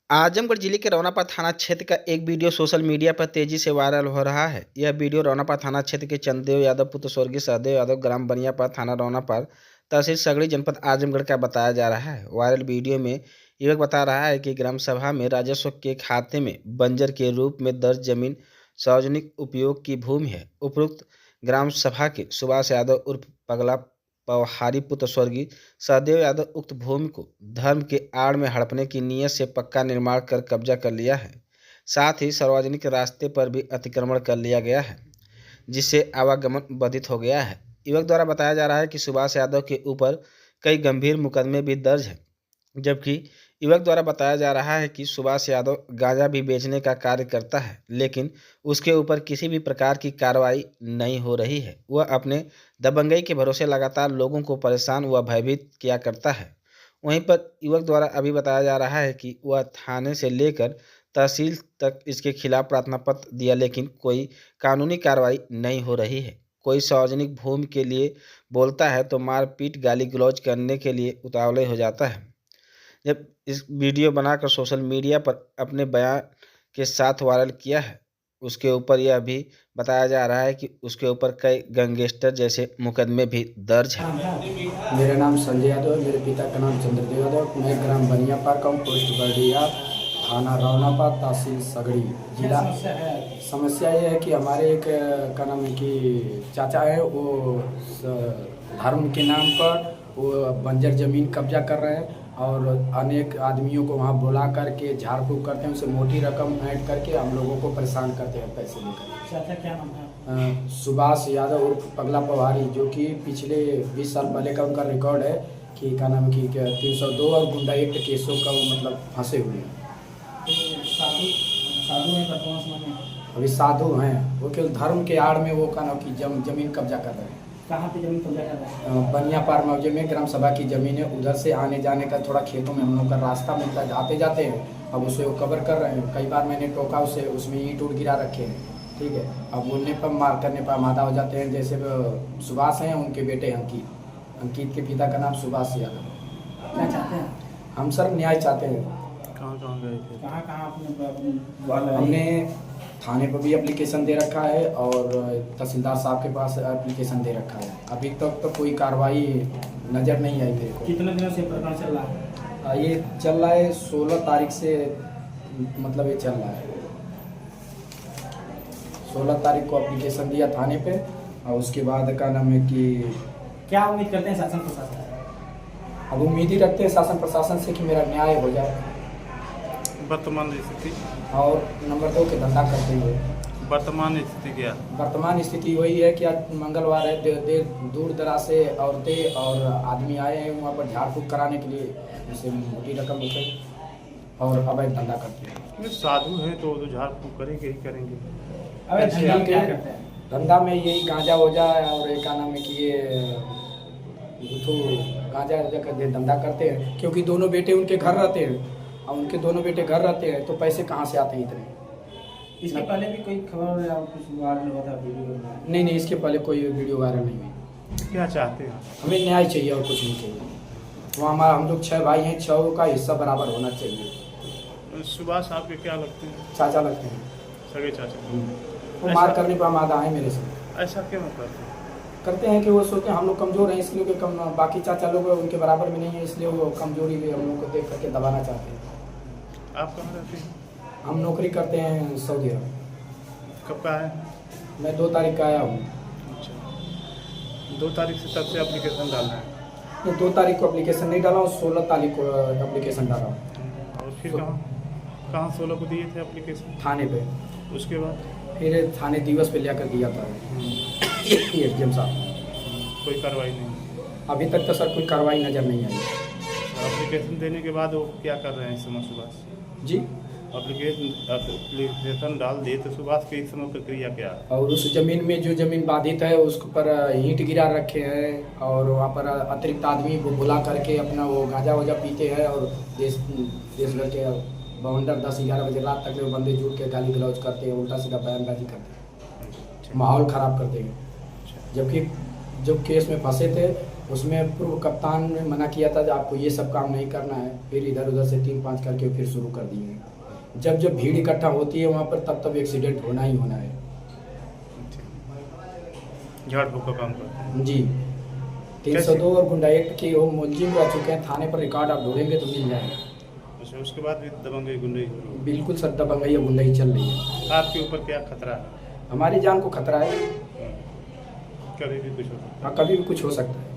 आजमगढ़ जिले के रौनापा थाना क्षेत्र का एक वीडियो सोशल मीडिया पर तेजी से वायरल हो रहा है। यह वीडियो रौनापा थाना क्षेत्र के चंदेव यादव पुत्र स्वर्गीय सहदेव यादव ग्राम बनियापार थाना रौनापार तहसील सगड़ी जनपद आजमगढ़ का बताया जा रहा है। वायरल वीडियो में युवक बता रहा है कि ग्राम सभा में राजस्व के खाते में बंजर के रूप में दर्ज जमीन सार्वजनिक उपयोग की भूमि है। उपरोक्त ग्राम सभा के सुभाष यादव उर्फ पगला पवहारी पुत्र स्वर्गीय सहदेव यादव उक्त भूमि को धर्म के आड़ में हड़पने की नीयत से पक्का निर्माण कर कब्जा कर लिया है। साथ ही सार्वजनिक रास्ते पर भी अतिक्रमण कर लिया गया है, जिससे आवागमन बाधित हो गया है। युवक द्वारा बताया जा रहा है कि सुभाष यादव के ऊपर कई गंभीर मुकदमे भी दर्ज हैं, जबकि युवक द्वारा बताया जा रहा है कि सुभाष यादव गांजा भी बेचने का कार्य करता है, लेकिन उसके ऊपर किसी भी प्रकार की कार्रवाई नहीं हो रही है। वह अपने दबंगई के भरोसे लगातार लोगों को परेशान व भयभीत किया करता है। वहीं पर युवक द्वारा अभी बताया जा रहा है कि वह थाने से लेकर तहसील तक इसके खिलाफ प्रार्थना पत्र दिया, लेकिन कोई कानूनी कार्रवाई नहीं हो रही है। कोई सार्वजनिक भूमि के लिए बोलता है तो मारपीट गाली गलौज करने के लिए उतावले हो जाता है। जब इस वीडियो बनाकर सोशल मीडिया पर अपने बयान के साथ वायरल किया है, उसके ऊपर यह भी बताया जा रहा है कि उसके ऊपर कई गैंगस्टर जैसे मुकदमे भी दर्ज हैं। मेरा नाम संजय यादव है। मेरे पिता का नाम चंद्रदेव यादव। मैं ग्राम बनियापार का हूँ, पोस्ट बरडिया, थाना रौनापा, तहसील सगड़ी, जिला। समस्या ये है कि हमारे एक का नाम है कि चाचा है, वो धर्म के नाम पर वो बंजर ज़मीन कब्जा कर रहे हैं और अनेक आदमियों को वहाँ बुला करके झाड़ फूँक करते हैं, उनसे मोटी रकम ऐड करके हम लोगों को परेशान करते हैं पैसे लेकर। चाचा क्या नाम है? सुभाष यादव उर्फ पगला पवारी, जो कि पिछले 20 साल पहले का उनका रिकॉर्ड है कि क्या नाम है कि 302 और गुंडा एक्ट केसों का वो मतलब फंसे हुए हैं। साधु साधु हैं वर्तमान समय में? अभी साधु हैं, वो केवल धर्म के आड़ में वो क्या नाम की जमीन कब्जा कर रहे हैं। कहाँ पे जमीन कब्जा कर रहे हैं? बनियापार मौजे में ग्राम सभा की ज़मीन है। उधर से आने जाने का थोड़ा खेतों में हम लोग का रास्ता मिलता है, आते जाते हैं। अब उसे वो कवर कर रहे हैं। कई बार मैंने टोका उसे, उसमें ईंट उट गिरा रखे हैं, ठीक है। अब बोलने पर मार करने पर मादा हो जाते हैं। जैसे सुभाष हैं, उनके बेटे अंकित के पिता का नाम सुभाष यादव। क्या चाहते हैं? हम सर न्याय चाहते हैं। कहाँ गए थे? कहाँ आपने हमने थाने पर भी एप्लीकेशन दे रखा है और तहसीलदार साहब के पास एप्लीकेशन दे रखा है। अभी तक तो कोई कार्रवाई नज़र नहीं आई मेरे को। कितने दिनों से प्रकरण चल रहा है? ये चल रहा है 16 तारीख से, मतलब ये चल रहा है। 16 तारीख को एप्लीकेशन दिया थाने पे और उसके बाद का नाम है कि क्या उम्मीद करते हैं शासन प्रशासन? अब उम्मीद ही रखते हैं शासन प्रशासन से कि मेरा न्याय हो जाए। वर्तमान स्थिति और नंबर 2 के धंधा करते हुए वर्तमान स्थिति क्या? वर्तमान स्थिति वही है कि आज मंगलवार है, दूर दराज से औरतें और आदमी आए हैं वहाँ पर झाड़ फूँक कराने के लिए, जिससे मोटी रकम होते और अवैध धंधा करते हैं। साधु हैं तो झाड़ फूँक करेंगे ही करेंगे। अबे धंधा में क्या करते हैं? धंधा में यही गांजा हो जाए और एक का नाम है कि ये गांजा का धंधा करते हैं, क्योंकि दोनों बेटे उनके घर रहते हैं और उनके दोनों बेटे घर रहते हैं, तो पैसे कहाँ से आते हैं इतने? इसके पहले भी कोई खबर या कुछ वायरल हुआ था वीडियो? नहीं, इसके पहले कोई वीडियो वायरल नहीं हुई। क्या चाहते हैं? हमें न्याय चाहिए और कुछ नहीं चाहिए। वो हमारा, हम लोग 6 भाई हैं, 6 का हिस्सा बराबर होना चाहिए। सुभाष आपके क्या लगते हैं? चाचा लगते हैं, सगे चाचा। वो मार करने पर हम आधा है मेरे से। ऐसा क्यों करते हैं कि वो सोचते हैं हम लोग कमज़ोर हैं, इसलिए कि कम बाकी चाचा लोग उनके बराबर में नहीं है, इसलिए वो कमजोरी भी हम लोग को देख करके दबाना चाहते हैं। आप कहाँ रहते हैं? हम नौकरी करते हैं सऊदी अरब। कब का है? मैं 2 तारीख का आया हूँ। अच्छा, 2 तारीख से तब से एप्लीकेशन डालना है? नहीं, 2 तारीख को एप्लीकेशन नहीं डाला हूँ, 16 तारीख को एप्लीकेशन डाला हूँ। और फिर कहाँ 16 को दिए थे एप्लीकेशन? थाने पे। उसके बाद फिर थाने दिवस पे लेकर दिया था एसडीएम साहब। कोई कार्रवाई नहीं? अभी तक तो सर कोई कार्रवाई नज़र नहीं आई। एप्लीकेशन देने के बाद वो क्या कर रहे हैं इस समय सुभाष जी? एप्लीकेशन डाल दिए तो सुभाष की इस समय प्रक्रिया क्या है? और उस ज़मीन में जो ज़मीन बाधित है उस पर ईंट गिरा रखे हैं और वहाँ पर अतिरिक्त आदमी को बुला करके अपना वो गांजा वाजा पीते हैं और देश भर के बवंडर 10-11 बजे रात तक वो बंदे जुट के गाली गलौज करते हैं, उल्टा सीधा बयानबाजी करते हैं, माहौल ख़राब करते हैं। जबकि जब केस में फंसे थे उसमें पूर्व कप्तान ने मना किया था कि आपको ये सब काम नहीं करना है, फिर इधर उधर से 3-5 करके फिर शुरू कर दिए। जब जब भीड़ इकट्ठा होती है वहाँ पर तब तब एक्सीडेंट होना ही होना है। झाड़ फूक का काम करते हैं। जी 302 और गुंडा एक्ट की वो मुलजिम रह चुके हैं, थाने पर रिकॉर्ड आप ढूंढेंगे तो मिल जाएगा। अच्छा, उसके बाद भी दबंगई गुंडई हो रही बिल्कुल सर, दबंगई और गुंडाई चल रही है। है। आपके ऊपर क्या खतरा है? हमारी जान को खतरा है। कभी भी कुछ हो सकता है। हाँ, कभी भी कुछ हो सकता है।